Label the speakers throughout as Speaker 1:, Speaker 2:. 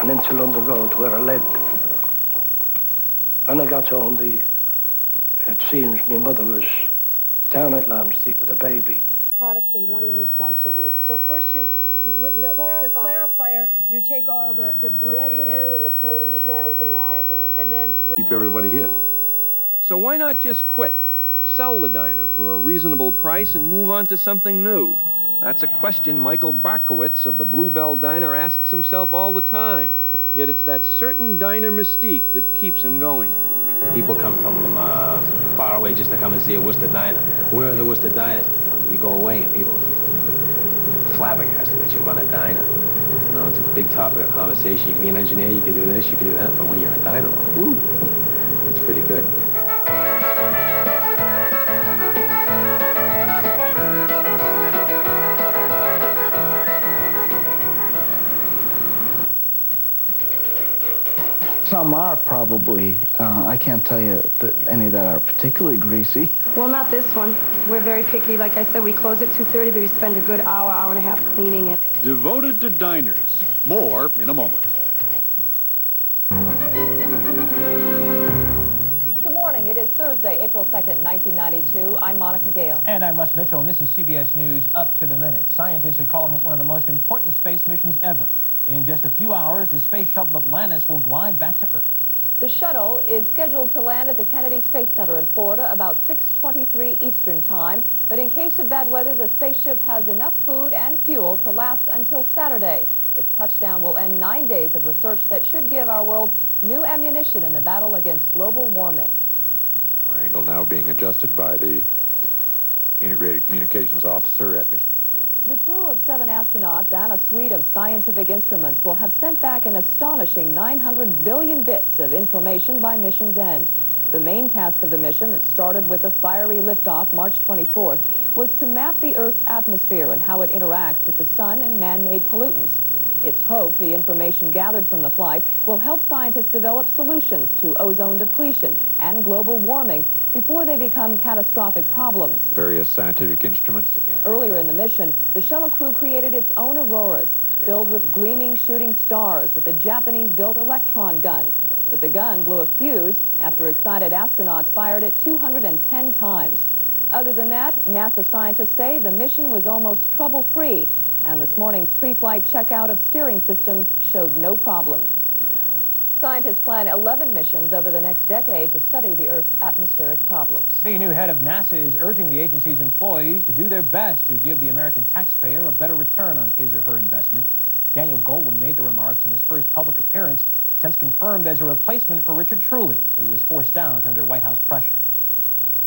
Speaker 1: and into London Road where I lived. When I got home, it seems my mother was down at Lamb Street with a baby.
Speaker 2: Products they want to use once a week.
Speaker 3: So first with the clarifier, you take all the debris
Speaker 2: residue and the
Speaker 3: pollution and everything after. And then
Speaker 4: keep everybody here.
Speaker 5: So why not just quit? Sell the diner for a reasonable price and move on to something new. That's a question Michael Barkowitz of the Bluebell Diner asks himself all the time. Yet it's that certain diner mystique that keeps him going.
Speaker 6: People come from far away just to come and see a Worcester diner. Where are the Worcester diners? You go away and people are flabbergasted that you run a diner. You know, it's a big topic of conversation. You can be an engineer, you can do this, you can do that, but when you're a diner, woo, it's pretty good.
Speaker 7: Some are probably, I can't tell you that any that are particularly greasy.
Speaker 8: Well, not this one. We're very picky. Like I said, we close at 2:30, but we spend a good hour, hour and a half cleaning it.
Speaker 4: Devoted to diners. More in a moment.
Speaker 9: Good morning. It is Thursday, April 2nd, 1992. I'm Monica Gale.
Speaker 10: And I'm Russ Mitchell, and this is CBS News Up to the Minute. Scientists are calling it one of the most important space missions ever. In just a few hours, the space shuttle Atlantis will glide back to Earth.
Speaker 9: The shuttle is scheduled to land at the Kennedy Space Center in Florida about 6:23 Eastern Time. But in case of bad weather, the spaceship has enough food and fuel to last until Saturday. Its touchdown will end 9 days of research that should give our world new ammunition in the battle against global warming.
Speaker 11: Camera angle now being adjusted by the Integrated Communications Officer at Mission Control.
Speaker 9: The crew of 7 astronauts and a suite of scientific instruments will have sent back an astonishing 900 billion bits of information by mission's end. The main task of the mission, that started with a fiery liftoff March 24th, was to map the Earth's atmosphere and how it interacts with the sun and man-made pollutants. It's hoped the information gathered from the flight will help scientists develop solutions to ozone depletion and global warming before they become catastrophic problems.
Speaker 11: Various scientific instruments again.
Speaker 9: Earlier in the mission, the shuttle crew created its own auroras, filled with gleaming shooting stars with a Japanese-built electron gun. But the gun blew a fuse after excited astronauts fired it 210 times. Other than that, NASA scientists say the mission was almost trouble-free, and this morning's pre-flight checkout of steering systems showed no problems. Scientists plan 11 missions over the next decade to study the Earth's atmospheric problems.
Speaker 10: The new head of NASA is urging the agency's employees to do their best to give the American taxpayer a better return on his or her investment. Daniel Goldwyn made the remarks in his first public appearance since confirmed as a replacement for Richard Truly, who was forced out under White House pressure.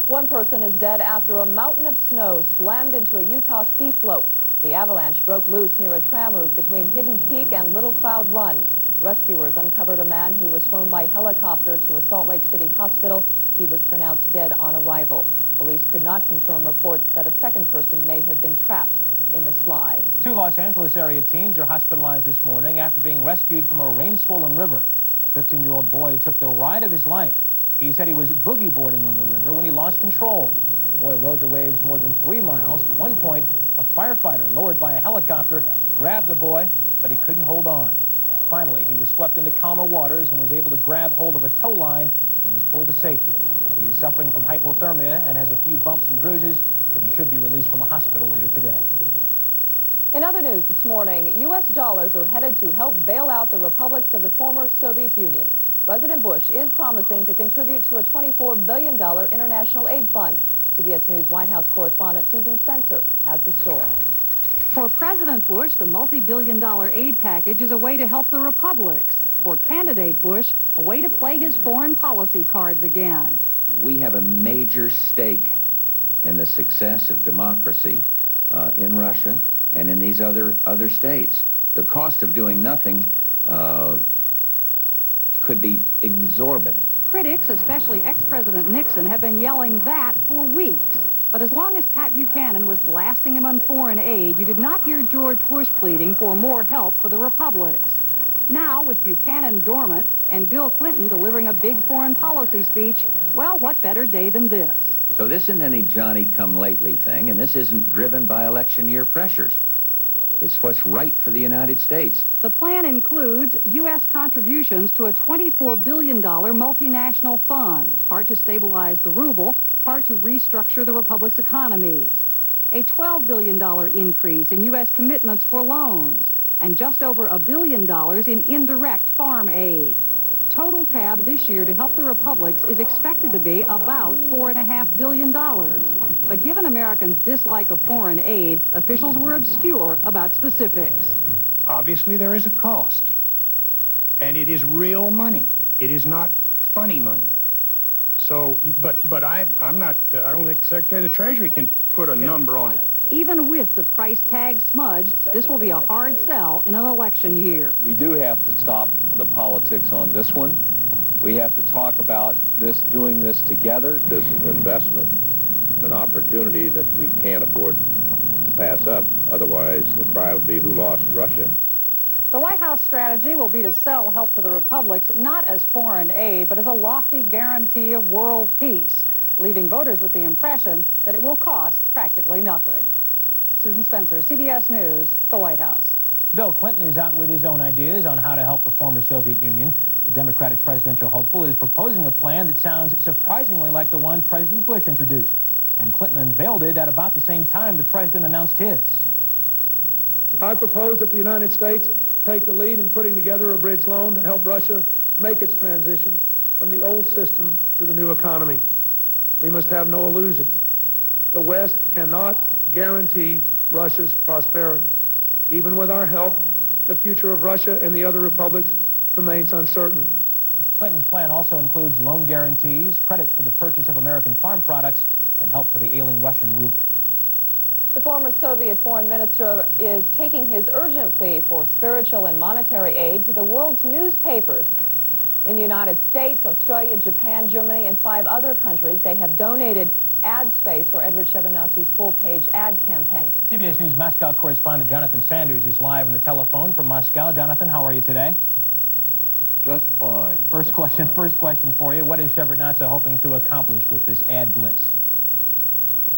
Speaker 9: One person is dead after a mountain of snow slammed into a Utah ski slope. The avalanche broke loose near a tram route between Hidden Peak and Little Cloud Run. Rescuers uncovered a man who was flown by helicopter to a Salt Lake City hospital. He was pronounced dead on arrival. Police could not confirm reports that a second person may have been trapped in the slide.
Speaker 10: 2 Los Angeles area teens are hospitalized this morning after being rescued from a rain-swollen river. A 15-year-old boy took the ride of his life. He said he was boogie boarding on the river when he lost control. The boy rode the waves more than 3 miles. At one point, a firefighter lowered by a helicopter grabbed the boy, but he couldn't hold on. Finally, he was swept into calmer waters and was able to grab hold of a tow line and was pulled to safety. He is suffering from hypothermia and has a few bumps and bruises, but he should be released from a hospital later today.
Speaker 9: In other news this morning, U.S. dollars are headed to help bail out the republics of the former Soviet Union. President Bush is promising to contribute to a $24 billion international aid fund. CBS News White House correspondent Susan Spencer has the story.
Speaker 12: For President Bush, the multi-billion-dollar aid package is a way to help the republics. For candidate Bush, a way to play his foreign policy cards again.
Speaker 13: We have a major stake in the success of democracy in Russia and in these other states. The cost of doing nothing could be exorbitant.
Speaker 12: Critics, especially ex-President Nixon, have been yelling that for weeks. But as long as Pat Buchanan was blasting him on foreign aid, you did not hear George Bush pleading for more help for the republics. Now, with Buchanan dormant and Bill Clinton delivering a big foreign policy speech, well, what better day than this?
Speaker 13: So this isn't any Johnny-come-lately thing, and this isn't driven by election year pressures. It's what's right for the United States.
Speaker 12: The plan includes U.S. contributions to a $24 billion multinational fund, part to stabilize the ruble, part to restructure the republic's economies. A $12 billion increase in U.S. commitments for loans, and just over $1 billion in indirect farm aid. Total tab this year to help the republics is expected to be about $4.5 billion. But given Americans' dislike of foreign aid, officials were obscure about specifics.
Speaker 14: Obviously, there is a cost, and it is real money. It is not funny money. So, but I'm not, I don't think the Secretary of the Treasury can put a number on it.
Speaker 12: Even with the price tag smudged, this will be a hard sell in an election year.
Speaker 15: We do have to stop the politics on this one. We have to talk about this, doing this together.
Speaker 16: This is an investment, an opportunity that we can't afford to pass up. Otherwise, the cry would be, who lost Russia?
Speaker 12: The White House strategy will be to sell help to the republics not as foreign aid, but as a lofty guarantee of world peace, leaving voters with the impression that it will cost practically nothing. Susan Spencer, CBS News, the White House.
Speaker 10: Bill Clinton is out with his own ideas on how to help the former Soviet Union. The Democratic presidential hopeful is proposing a plan that sounds surprisingly like the one President Bush introduced. And Clinton unveiled it at about the same time the president announced his.
Speaker 17: I propose that the United States take the lead in putting together a bridge loan to help Russia make its transition from the old system to the new economy. We must have no illusions. The West cannot guarantee Russia's prosperity. Even with our help, the future of Russia and the other republics remains uncertain.
Speaker 10: Clinton's plan also includes loan guarantees, credits for the purchase of American farm products, and help for the ailing Russian ruble.
Speaker 9: The former Soviet foreign minister is taking his urgent plea for spiritual and monetary aid to the world's newspapers. In the United States, Australia, Japan, Germany, and 5 other countries, they have donated ad space for Edward Shevardnadze's full-page ad campaign.
Speaker 10: CBS News Moscow correspondent Jonathan Sanders is live on the telephone from Moscow. Jonathan, how are you today?
Speaker 11: Just fine.
Speaker 10: First question for you. What is Shevardnadze hoping to accomplish with this ad blitz?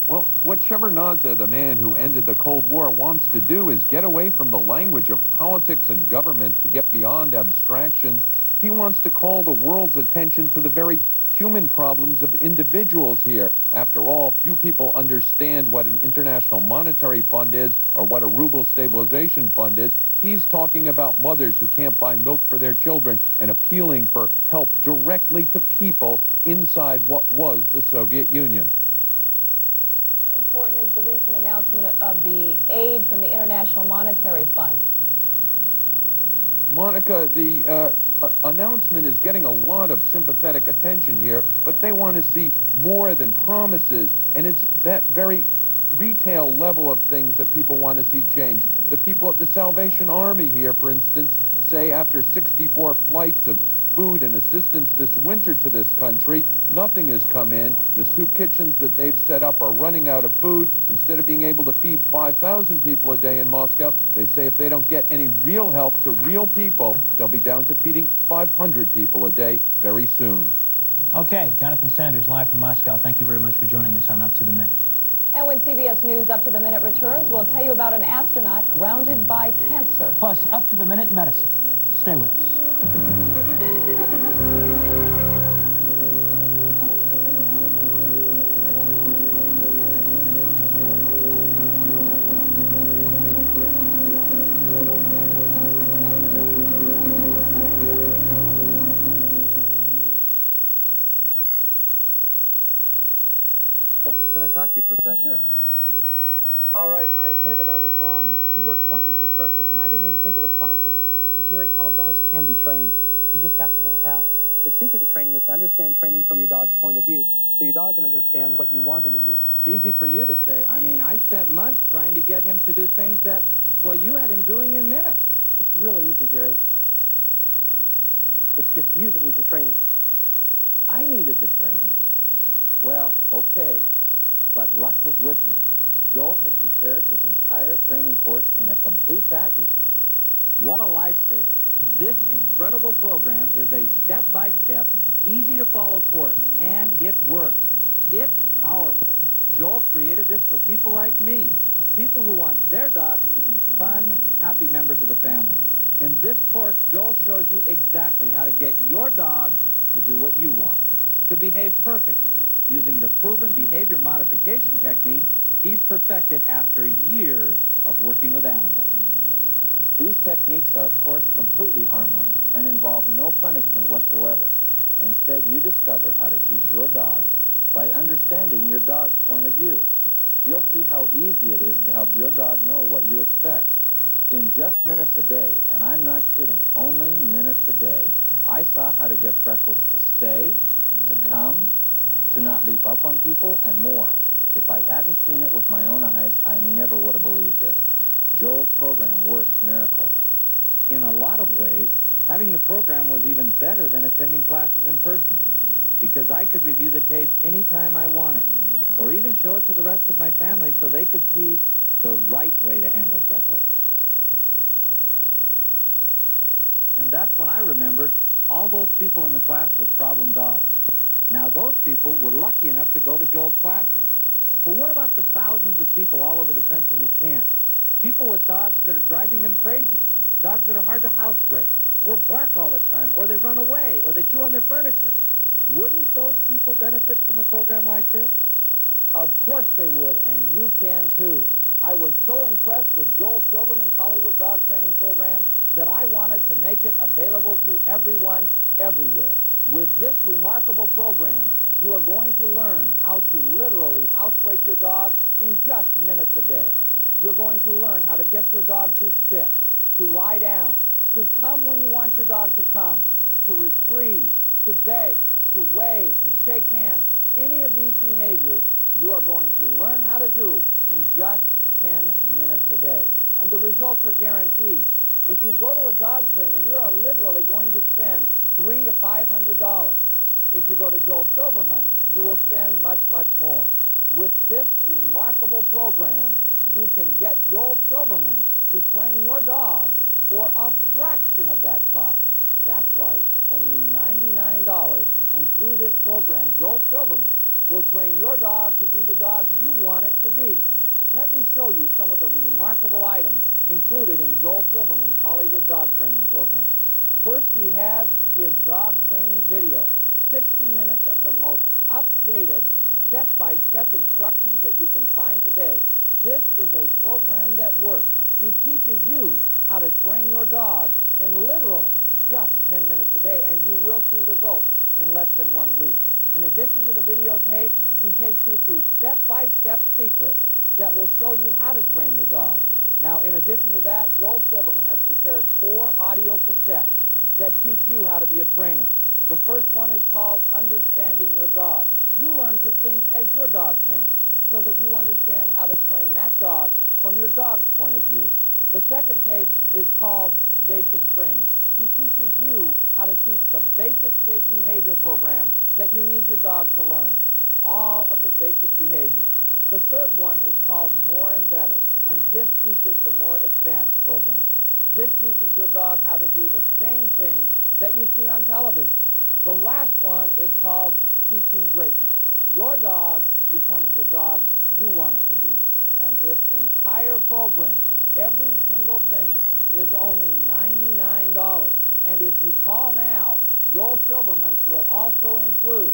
Speaker 11: Well, what Shevardnadze, the man who ended the Cold War, wants to do is get away from the language of politics and government to get beyond abstractions. He wants to call the world's attention to the very human problems of individuals here. After all, few people understand what an international monetary fund is or what a ruble stabilization fund is. He's talking about mothers who can't buy milk for their children and appealing for help directly to people inside what was the Soviet Union.
Speaker 9: Important is the recent announcement of the aid from the International Monetary Fund.
Speaker 11: Monica, the announcement is getting a lot of sympathetic attention here, but they want to see more than promises, and it's that very retail level of things that people want to see change. The people at the Salvation Army here, for instance, say after 64 flights of food and assistance this winter to this country, nothing has come in. The soup kitchens that they've set up are running out of food. Instead of being able to feed 5,000 people a day in Moscow, they say if they don't get any real help to real people, they'll be down to feeding 500 people a day very soon.
Speaker 10: Okay, Jonathan Sanders, live from Moscow. Thank you very much for joining us on Up to the Minute.
Speaker 9: And when CBS News Up to the Minute returns, we'll tell you about an astronaut grounded by cancer.
Speaker 10: Plus, Up to the Minute medicine. Stay with us.
Speaker 18: Can I talk to you for a second?
Speaker 19: Sure.
Speaker 18: All right, I admit it, I was wrong. You worked wonders with Freckles, and I didn't even think it was possible.
Speaker 19: Well, Gary, all dogs can be trained. You just have to know how. The secret to training is to understand training from your dog's point of view, so your dog can understand what you want him to do.
Speaker 18: Easy for you to say. I mean, I spent months trying to get him to do things that, well, you had him doing in minutes.
Speaker 19: It's really easy, Gary. It's just you that needs the training.
Speaker 18: I needed the training. Well, okay. But luck was with me. Joel had prepared his entire training course in a complete package. What a lifesaver. This incredible program is a step-by-step, easy-to-follow course, and it works. It's powerful. Joel created this for people like me. people who want their dogs to be fun, happy members of the family. In this course, Joel shows you exactly how to get your dog to do what you want, to behave perfectly, using the proven behavior modification technique he's perfected after years of working with animals. These techniques are, of course, completely harmless and involve no punishment whatsoever. Instead, you discover how to teach your dog by understanding your dog's point of view. You'll see how easy it is to help your dog know what you expect. In just minutes a day, and I'm not kidding, only minutes a day, I saw how to get Freckles to stay, to come, to not leap up on people, and more. If I hadn't seen it with my own eyes, I never would have believed it. Joel's program works miracles. In a lot of ways, having the program was even better than attending classes in person, because I could review the tape anytime I wanted, or even show it to the rest of my family so they could see the right way to handle Freckles. And that's when I remembered all those people in the class with problem dogs. Now, those people were lucky enough to go to Joel's classes. But what about the thousands of people all over the country who can't? People with dogs that are driving them crazy, dogs that are hard to housebreak, or bark all the time, or they run away, or they chew on their furniture. Wouldn't those people benefit from a program like this?
Speaker 20: Of course they would, and you can too. I was so impressed with Joel Silverman's Hollywood Dog Training Program that I wanted to make it available to everyone, everywhere. With this remarkable program, you are going to learn how to literally housebreak your dog in just minutes a day. You're going to learn how to get your dog to sit, to lie down, to come when you want your dog to come, to retrieve, to beg, to wave, to shake hands. Any of these behaviors you are going to learn how to do in just 10 minutes a day. And the results are guaranteed. If you go to a dog trainer, you are literally going to spend $300 to $500. If you go to Joel Silverman, you will spend much, much more. With this remarkable program, you can get Joel Silverman to train your dog for a fraction of that cost. That's right, only $99. And through this program, Joel Silverman will train your dog to be the dog you want it to be. Let me show you some of the remarkable items included in Joel Silverman's Hollywood Dog Training Program. First, he has his dog training video, 60 minutes of the most updated step-by-step instructions that you can find today. This is a program that works. He teaches you how to train your dog in literally just 10 minutes a day, and you will see results in less than 1 week. In addition to the videotape, he takes you through step-by-step secrets that will show you how to train your dog. Now, in addition to that, Joel Silverman has prepared 4 audio cassettes that teach you how to be a trainer. The first one is called Understanding Your Dog. You learn to think as your dog thinks so that you understand how to train that dog from your dog's point of view. The second tape is called Basic Training. He teaches you how to teach the basic behavior program that you need your dog to learn. All of the basic behaviors. The third one is called More and Better, and this teaches the more advanced program. This teaches your dog how to do the same things that you see on television. The last one is called Teaching Greatness. Your dog becomes the dog you want it to be. And this entire program, every single thing, is only $99. And if you call now, Joel Silverman will also include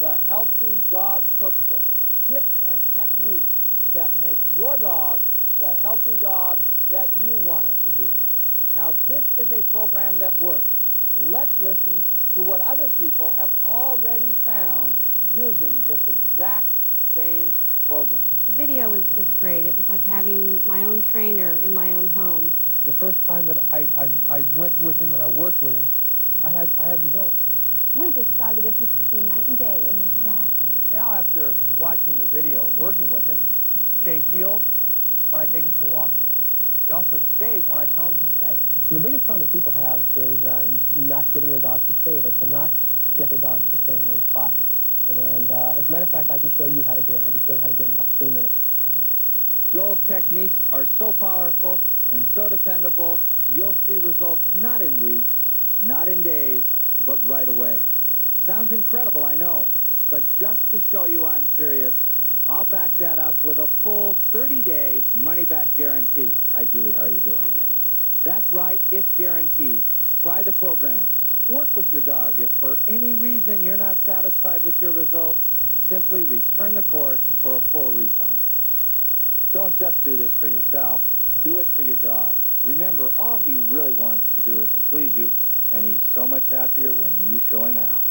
Speaker 20: the Healthy Dog Cookbook, tips and techniques that make your dog the healthy dog that you want it to be. Now, this is a program that works. Let's listen to what other people have already found using this exact same program.
Speaker 21: The video was just great. It was like having my own trainer in my own home.
Speaker 22: The first time that I went with him and I worked with him, I had results.
Speaker 23: We just saw the difference between night and day in this dog.
Speaker 19: Now, after watching the video and working with it, Shay heals when I take him for walks. He also stays when I tell him to stay.
Speaker 24: The biggest problem that people have is not getting their dogs to stay. They cannot get their dogs to stay in one spot. And as a matter of fact, I can show you how to do it. I can show you how to do it in about 3 minutes.
Speaker 18: Joel's techniques are so powerful and so dependable, you'll see results not in weeks, not in days, but right away. Sounds incredible, I know. But just to show you I'm serious,
Speaker 20: I'll back that up with a full 30-day money-back guarantee. Hi, Julie. How are you doing?
Speaker 21: Hi, Gary.
Speaker 20: That's right. It's guaranteed. Try the program. Work with your dog. If for any reason you're not satisfied with your results, simply return the course for a full refund. Don't just do this for yourself. Do it for your dog. Remember, all he really wants to do is to please you, and he's so much happier when you show him how.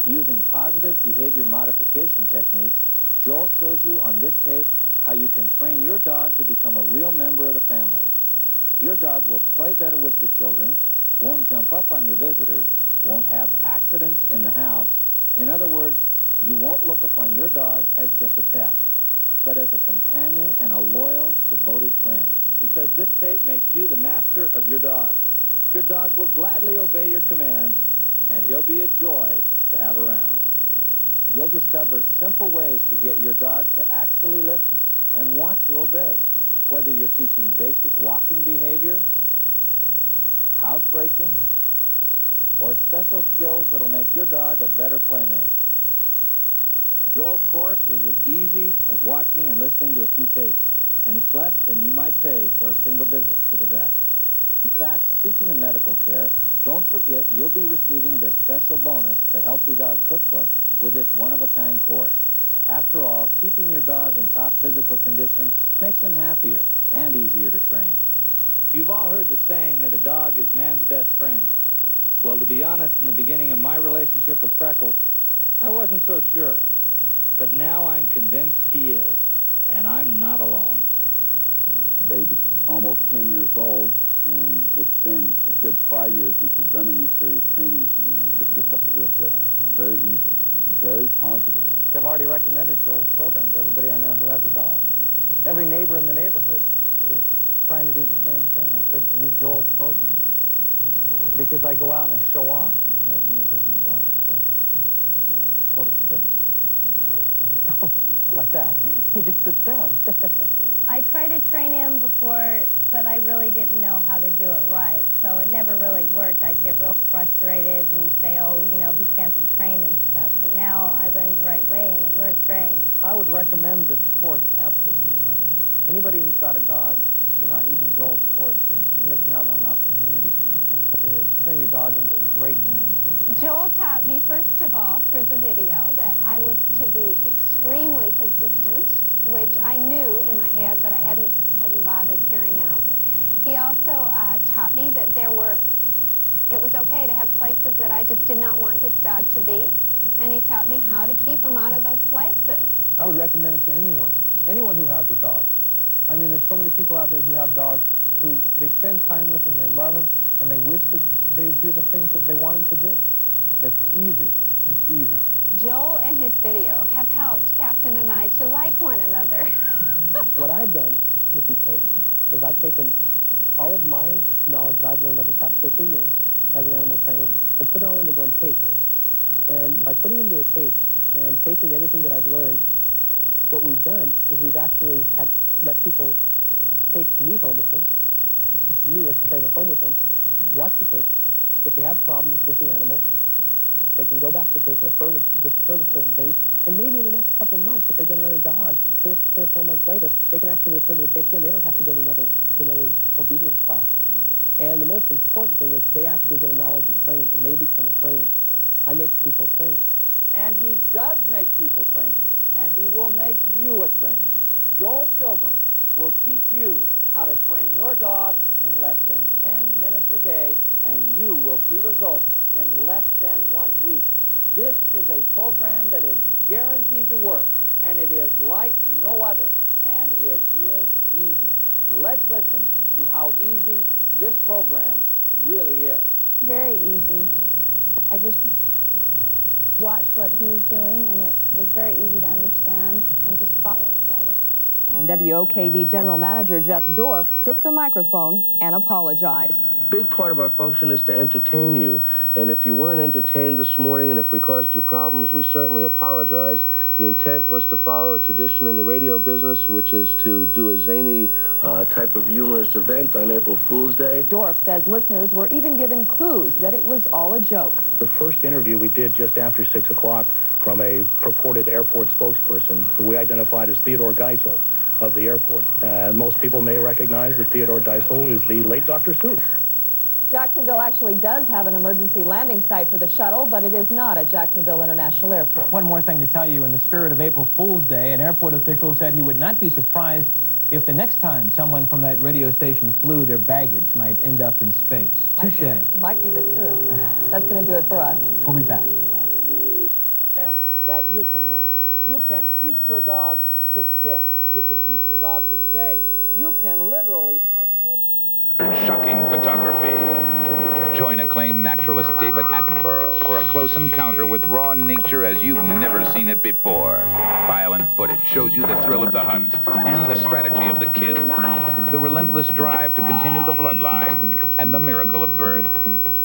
Speaker 20: Using positive behavior modification techniques, Joel shows you on this tape how you can train your dog to become a real member of the family. Your dog will play better with your children, won't jump up on your visitors, won't have accidents in the house. In other words, you won't look upon your dog as just a pet, but as a companion and a loyal, devoted friend. Because this tape makes you the master of your dog. Your dog will gladly obey your commands, and he'll be a joy to have around. You'll discover simple ways to get your dog to actually listen and want to obey, whether you're teaching basic walking behavior, housebreaking, or special skills that'll make your dog a better playmate. Joel's course is as easy as watching and listening to a few tapes, and it's less than you might pay for a single visit to the vet. In fact, speaking of medical care, don't forget you'll be receiving this special bonus, the Healthy Dog Cookbook, with this one-of-a-kind course. After all, keeping your dog in top physical condition makes him happier and easier to train. You've all heard the saying that a dog is man's best friend. Well, to be honest, in the beginning of my relationship with Freckles, I wasn't so sure. But now I'm convinced he is, and I'm not alone.
Speaker 1: Babe is almost 10 years old, and it's been a good 5 years since we've done any serious training with him, and he picked this up real quick. It's very easy, very positive.
Speaker 2: I've already recommended Joel's program to everybody I know who has a dog. Every neighbor in the neighborhood is trying to do the same thing. I said, use Joel's program. Because I go out and I show off. You know, we have neighbors, and I go out and say, oh, to sit. Like that. He just sits down.
Speaker 21: I tried to train him before, but I really didn't know how to do it right. So it never really worked. I'd get real frustrated and say, oh, you know, he can't be trained and stuff. But now I learned the right way, and it worked great.
Speaker 2: I would recommend this course to absolutely anybody. Anybody who's got a dog, if you're not using Joel's course, you're missing out on an opportunity to turn your dog into a great animal.
Speaker 3: Joel taught me, first of all, through the video, that I was to be extremely consistent, which I knew in my head, but I hadn't bothered carrying out. He also taught me that it was okay to have places that I just did not want this dog to be, and he taught me how to keep him out of those places.
Speaker 22: I would recommend it to anyone who has a dog. I mean, there's so many people out there who have dogs who they spend time with them, they love them, and they wish that they would do the things that they want them to do. It's easy. It's easy.
Speaker 3: Joel and his video have helped Captain and I to like one another.
Speaker 24: What I've done with these tapes is I've taken all of my knowledge that I've learned over the past 13 years as an animal trainer and put it all into one tape. And by putting it into a tape and taking everything that I've learned, what we've done is we've actually let people take me home with them, me as a trainer home with them, watch the tape. If they have problems with the animal, they can go back to the tape, refer to certain things, and maybe in the next couple of months, if they get another dog, three or 4 months later, they can actually refer to the tape again. They don't have to go to another obedience class. And the most important thing is they actually get a knowledge of training, and they become a trainer. I make people trainers.
Speaker 20: And he does make people trainers, and he will make you a trainer. Joel Silverman will teach you how to train your dog in less than 10 minutes a day, and you will see results in less than 1 week. This is a program that is guaranteed to work, and it is like no other, and it is easy. Let's listen to how easy this program really is.
Speaker 21: Very easy. I just watched what he was doing, and it was very easy to understand and just follow right away.
Speaker 9: And WOKV General Manager Jeff Dorff took the microphone and apologized.
Speaker 5: big part of our function is to entertain you. And if you weren't entertained this morning and if we caused you problems, we certainly apologize. The intent was to follow a tradition in the radio business, which is to do a zany type of humorous event on April Fool's Day.
Speaker 9: Dorff says listeners were even given clues that it was all a joke.
Speaker 6: The first interview we did just after 6 o'clock from a purported airport spokesperson who we identified as Theodore Geisel of the airport. Most people may recognize that Theodore Geisel is the late Dr. Seuss.
Speaker 9: Jacksonville actually does have an emergency landing site for the shuttle, but it is not at Jacksonville International Airport.
Speaker 10: One more thing to tell you. In the spirit of April Fool's Day, an airport official said he would not be surprised if the next time someone from that radio station flew, their baggage might end up in space. Touche.
Speaker 9: Might be the truth. That's going to do it for us.
Speaker 10: We'll be back.
Speaker 20: That you can learn. You can teach your dog to sit. You can teach your dog to stay. You can literally housebreak.
Speaker 7: Shocking photography. Join acclaimed naturalist David Attenborough for a close encounter with raw nature as you've never seen it before. Violent footage shows you the thrill of the hunt and the strategy of the kill, the relentless drive to continue the bloodline, and the miracle of birth.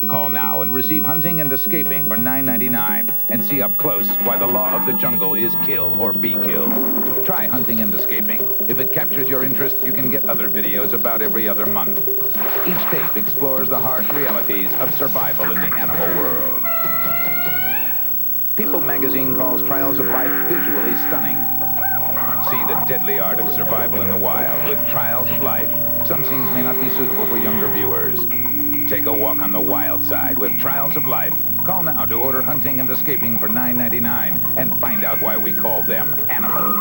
Speaker 7: Call now and receive Hunting and Escaping for $9.99 and see up close why the law of the jungle is kill or be killed. Try Hunting and Escaping. If it captures your interest, you can get other videos about every other month. Each tape explores the harsh realities of survival in the animal world. People magazine calls Trials of Life visually stunning. See the deadly art of survival in the wild with Trials of Life. Some scenes may not be suitable for younger viewers. Take a walk on the wild side with Trials of Life. Call now to order Hunting and Escaping for $9.99 and find out why we call them animals.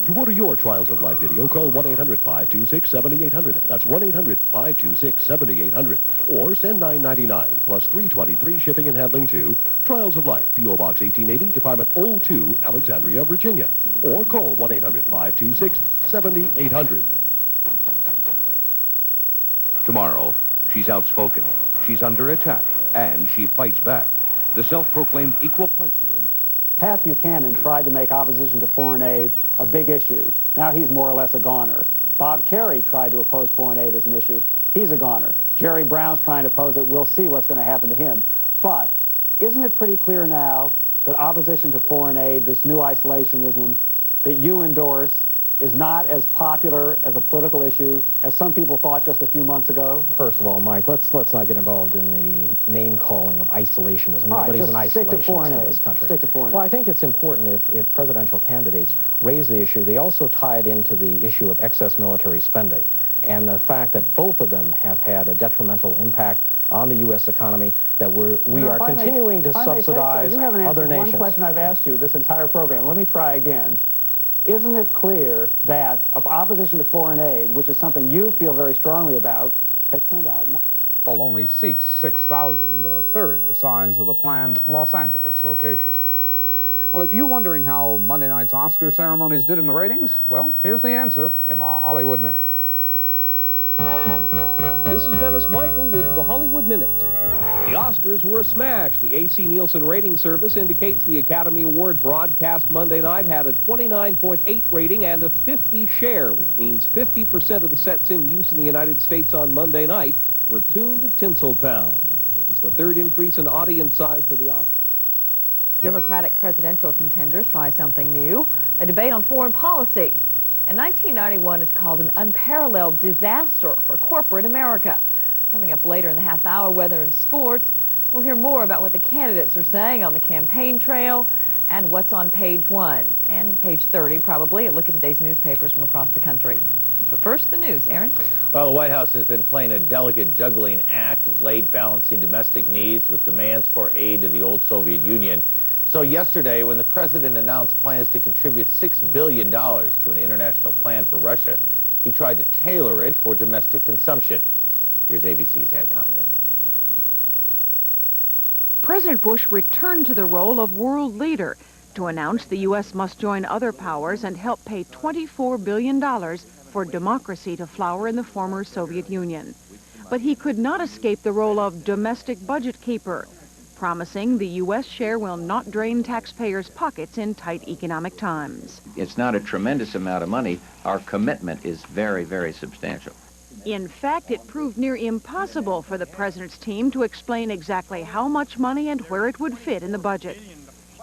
Speaker 8: To order your Trials of Life video, call 1-800-526-7800. That's 1-800-526-7800. Or send $9.99 plus $3.23 shipping and handling to Trials of Life, P.O. Box 1880, Department 02, Alexandria, Virginia. Or call 1-800-526-7800.
Speaker 25: Tomorrow, she's outspoken, she's under attack, and she fights back. The self-proclaimed equal partner.
Speaker 26: Pat Buchanan tried to make opposition to foreign aid a big issue. Now he's more or less a goner. Bob Kerrey tried to oppose foreign aid as an issue. He's a goner. Jerry Brown's trying to oppose it. We'll see what's going to happen to him. But isn't it pretty clear now that opposition to foreign aid, this new isolationism that you endorse, is not as popular as a political issue as some people thought just a few months ago?
Speaker 27: First of all, Mike, let's not get involved in the name-calling of isolationism. Nobody's an isolationist in this country.
Speaker 26: Stick to foreign aid.
Speaker 27: Well, I think it's important if presidential candidates raise the issue, they also tie it into the issue of excess military spending and the fact that both of them have had a detrimental impact on the U.S. economy, that we are continuing to subsidize
Speaker 26: you haven't
Speaker 27: other
Speaker 26: answered
Speaker 27: nations.
Speaker 26: One question I've asked you this entire program. Let me try again. Isn't it clear that opposition to foreign aid, which is something you feel very strongly about, has turned out not...
Speaker 28: Well, only seats 6,000, a third the size of the planned Los Angeles location. Well, are you wondering how Monday night's Oscar ceremonies did in the ratings? Well, here's the answer in the Hollywood Minute.
Speaker 29: This is Dennis Michael with the Hollywood Minute. The Oscars were a smash. The AC Nielsen rating service indicates the Academy Award broadcast Monday night had a 29.8 rating and a 50 share, which means 50% of the sets in use in the United States on Monday night were tuned to Tinseltown. It was the third increase in audience size for the Oscars.
Speaker 9: Democratic presidential contenders try something new, a debate on foreign policy. And 1991 is called an unparalleled disaster for corporate America. Coming up later in the half hour, weather and sports, we'll hear more about what the candidates are saying on the campaign trail and what's on page 1 and page 30, probably, a look at today's newspapers from across the country. But first, the news. Aaron?
Speaker 30: Well, the White House has been playing a delicate juggling act of late, balancing domestic needs with demands for aid to the old Soviet Union. So yesterday, when the president announced plans to contribute $6 billion to an international plan for Russia, he tried to tailor it for domestic consumption. Here's ABC's Ann Compton.
Speaker 31: President Bush returned to the role of world leader to announce the U.S. must join other powers and help pay $24 billion for democracy to flower in the former Soviet Union. But he could not escape the role of domestic budget keeper, promising the U.S. share will not drain taxpayers' pockets in tight economic times.
Speaker 13: It's not a tremendous amount of money. Our commitment is very, very substantial.
Speaker 31: In fact, it proved near impossible for the president's team to explain exactly how much money and where it would fit in the budget.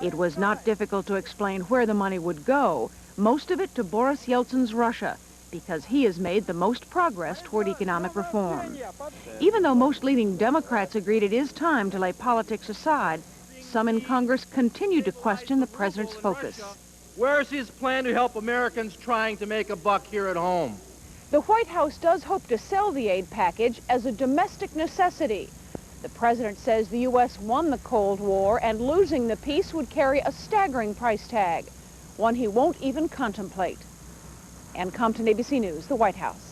Speaker 31: It was not difficult to explain where the money would go, most of it to Boris Yeltsin's Russia, because he has made the most progress toward economic reform. Even though most leading Democrats agreed it is time to lay politics aside, some in Congress continue to question the president's focus.
Speaker 1: Where's his plan to help Americans trying to make a buck here at home?
Speaker 31: The White House does hope to sell the aid package as a domestic necessity. The president says the U.S. won the Cold War and losing the peace would carry a staggering price tag, one he won't even contemplate. Ann Compton, ABC News, the White House.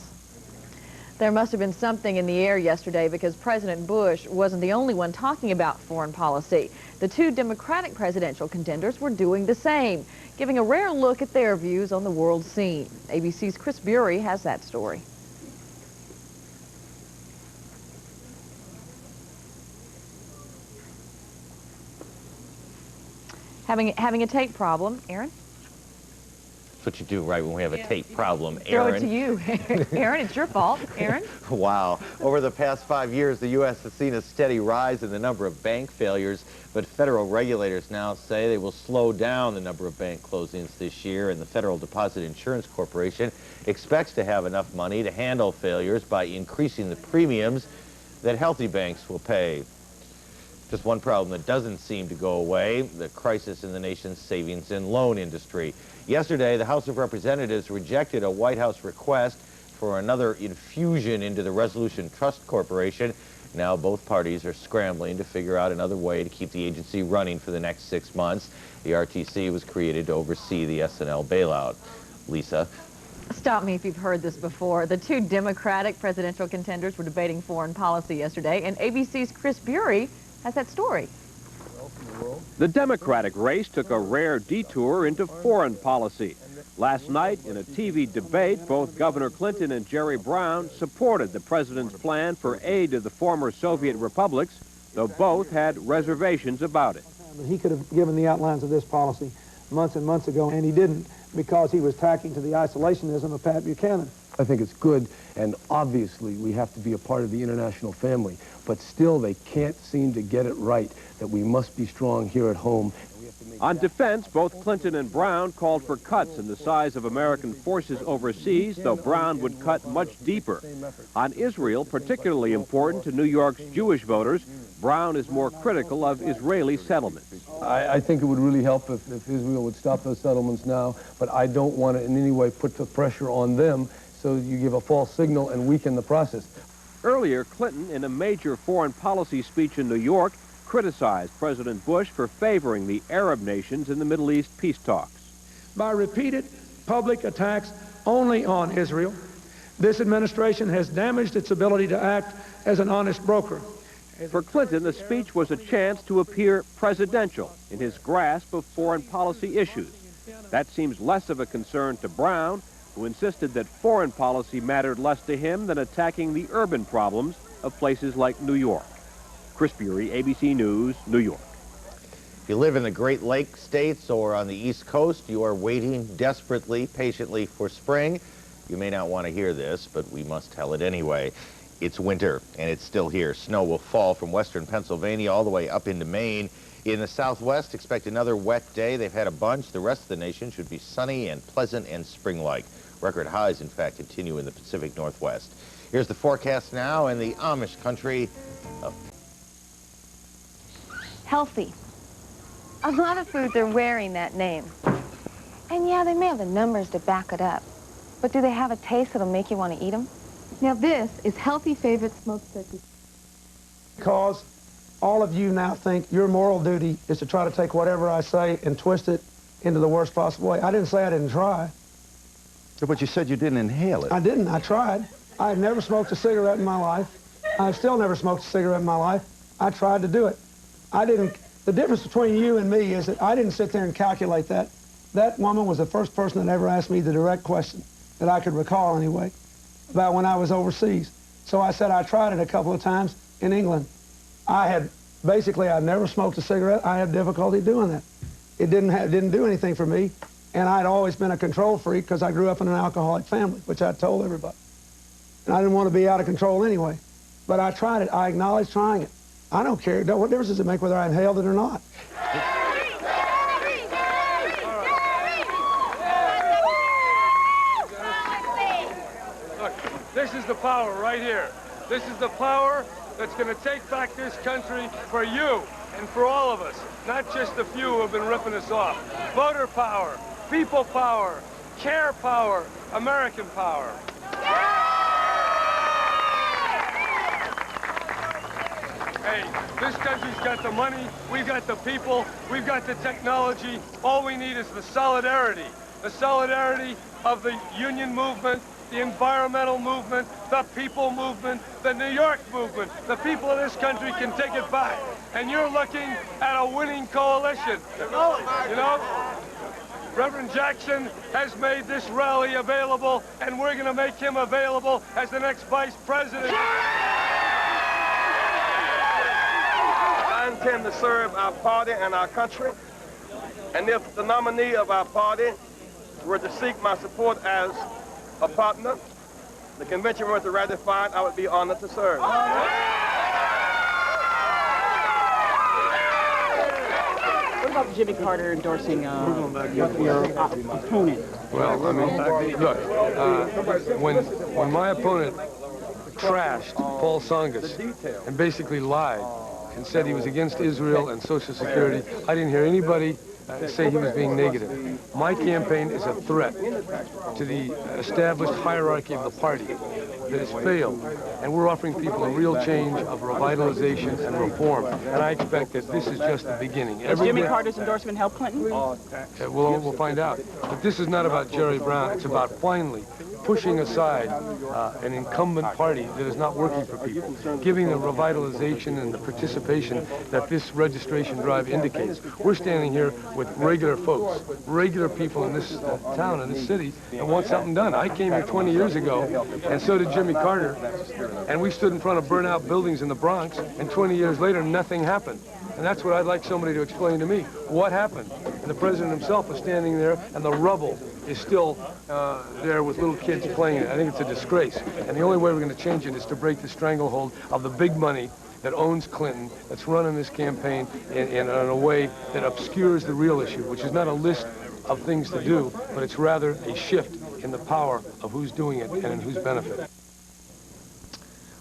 Speaker 4: There must have been something in the air yesterday because President Bush wasn't the only one talking about foreign policy. The two Democratic presidential contenders were doing the same, giving a rare look at their views on the world scene. ABC's Chris Bury has that story. Having a tape problem, Aaron?
Speaker 30: That's what you do right when we have a tape problem,
Speaker 4: Throw
Speaker 30: Aaron.
Speaker 4: it to you. Aaron, it's your fault. Aaron?
Speaker 30: Wow. Over the past 5 years, the U.S. has seen a steady rise in the number of bank failures, but federal regulators now say they will slow down the number of bank closings this year, and the Federal Deposit Insurance Corporation expects to have enough money to handle failures by increasing the premiums that healthy banks will pay. Just one problem that doesn't seem to go away, the crisis in the nation's savings and loan industry. Yesterday, the House of Representatives rejected a White House request for another infusion into the Resolution Trust Corporation. Now both parties are scrambling to figure out another way to keep the agency running for the next 6 months. The RTC was created to oversee the S&L bailout. Lisa?
Speaker 4: Stop me if you've heard this before. The two Democratic presidential contenders were debating foreign policy yesterday, and ABC's Chris Bury has that story.
Speaker 29: The Democratic race took a rare detour into foreign policy. Last night, in a TV debate, both Governor Clinton and Jerry Brown supported the president's plan for aid to the former Soviet republics, though both had reservations about it.
Speaker 11: He could have given the outlines of this policy months and months ago, and he didn't because he was tacking to the isolationism of Pat Buchanan.
Speaker 12: I think it's good, and obviously we have to be a part of the international family, but still they can't seem to get it right that we must be strong here at home.
Speaker 29: On defense, both Clinton and Brown called for cuts in the size of American forces overseas, though Brown would cut much deeper. On Israel, particularly important to New York's Jewish voters, Brown is more critical of Israeli settlements.
Speaker 12: I think it would really help if Israel would stop those settlements now, but I don't want to in any way put the pressure on them so you give a false signal and weaken the process.
Speaker 29: Earlier, Clinton, in a major foreign policy speech in New York, criticized President Bush for favoring the Arab nations in the Middle East peace talks.
Speaker 11: By repeated public attacks only on Israel, this administration has damaged its ability to act as an honest broker.
Speaker 29: For Clinton, the speech was a chance to appear presidential in his grasp of foreign policy issues. That seems less of a concern to Brown, who insisted that foreign policy mattered less to him than attacking the urban problems of places like New York. Chris Bury, ABC News, New York.
Speaker 30: If you live in the Great Lakes states or on the East Coast, you are waiting desperately, patiently for spring. You may not want to hear this, but we must tell it anyway. It's winter, and it's still here. Snow will fall from western Pennsylvania all the way up into Maine. In the Southwest, expect another wet day. They've had a bunch. The rest of the nation should be sunny and pleasant and spring-like. Record highs, in fact, continue in the Pacific Northwest. Here's the forecast now in the Amish country of
Speaker 14: healthy. A lot of foods are wearing that name. And yeah, they may have the numbers to back it up. But do they have a taste that'll make you want to eat them? Now this is Healthy Favorite Smoked Turkey.
Speaker 11: Because all of you now think your moral duty is to try to take whatever I say and twist it into the worst possible way. I didn't say I didn't try.
Speaker 15: But you said you didn't inhale it.
Speaker 11: I didn't. I tried. I had never smoked a cigarette in my life. I've still never smoked a cigarette in my life. I tried to do it. I didn't. The difference between you and me is that I didn't sit there and calculate that. That woman was the first person that ever asked me the direct question, that I could recall anyway, about when I was overseas. So I said I tried it a couple of times in England. I'd never smoked a cigarette. I had difficulty doing that. It didn't do anything for me. And I'd always been a control freak because I grew up in an alcoholic family, which I told everybody. and I didn't want to be out of control anyway. But I tried it. I acknowledged trying it. I don't care. What difference does it make whether I inhaled it or not?
Speaker 2: Look, this is the power right here. This is the power that's going to take back this country for you and for all of us, not just the few who have been ripping us off. Voter power, people power, care power, American power. Hey, this country's got the money, we've got the people, we've got the technology. All we need is the solidarity of the union movement, the environmental movement, the people movement, the New York movement. The people of this country can take it back. And you're looking at a winning coalition. You know, Reverend Jackson has made this rally available, and we're going to make him available as the next vice president.
Speaker 3: I intend to serve our party and our country, and if the nominee of our party were to seek my support as a partner, the convention were to ratify it, I would be honored to serve.
Speaker 5: What about Jimmy Carter endorsing your opponent?
Speaker 16: Well, I mean, look, when my opponent trashed Paul Tsongas and basically lied and said he was against Israel and Social Security, I didn't hear anybody say he was being negative. My campaign is a threat to the established hierarchy of the party that has failed, and we're offering people a real change of revitalization and reform, and I expect that this is just the beginning.
Speaker 5: Does Jimmy Carter's endorsement help Clinton?
Speaker 16: We'll find out. But this is not about Jerry Brown. It's about finally pushing aside an incumbent party that is not working for people, giving the revitalization and the participation that this registration drive indicates. We're standing here with regular folks, regular people in this town, in this city, that want something done. I came here 20 years ago, and so did Jimmy Carter, and we stood in front of burnt-out buildings in the Bronx, and 20 years later, nothing happened. And that's what I'd like somebody to explain to me. What happened? And the president himself is standing there, and the rubble is still there with little kids playing it. I think it's a disgrace. And the only way we're going to change it is to break the stranglehold of the big money that owns Clinton, that's running this campaign in a way that obscures the real issue, which is not a list of things to do, but it's rather a shift in the power of who's doing it and in whose benefit.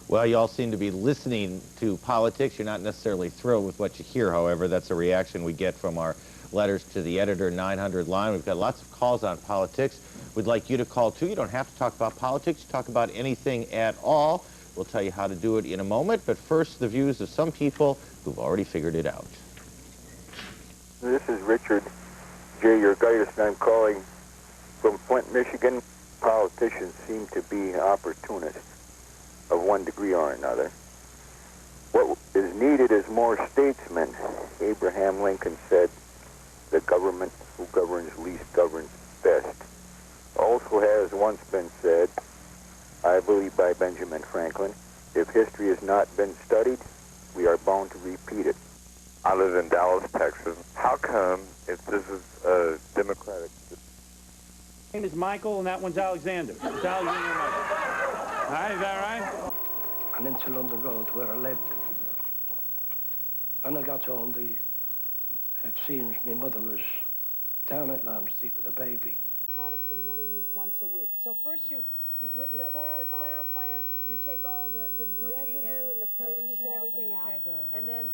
Speaker 30: Well, you all seem to be listening to politics. You're not necessarily thrilled with what you hear, however. That's a reaction we get from our letters to the editor 900 line. We've got lots of calls on politics. We'd like you to call, too. You don't have to talk about politics. Talk about anything at all. We'll tell you how to do it in a moment. But first, the views of some people who've already figured it out.
Speaker 17: This is Richard J. Urgaitis, and I'm calling from Flint, Michigan. Politicians seem to be opportunists of one degree or another. What is needed is more statesmen. Abraham Lincoln said, the government who governs least governs best. Also has once been said, I believe by Benjamin Franklin, if history has not been studied, we are bound to repeat it.
Speaker 18: I live in Dallas, Texas. How come, if this is a Democratic...
Speaker 20: My name is Michael, and that one's Alexander. It's Alexander and Michael. All right, is that right?
Speaker 19: And into London Road, where I lived. When I got home, it seems my mother was down at Lamb Street with a baby.
Speaker 21: Products they want to use once a week.
Speaker 22: So first with the clarifier, you take all the debris
Speaker 21: and the pollution and everything out.
Speaker 22: And then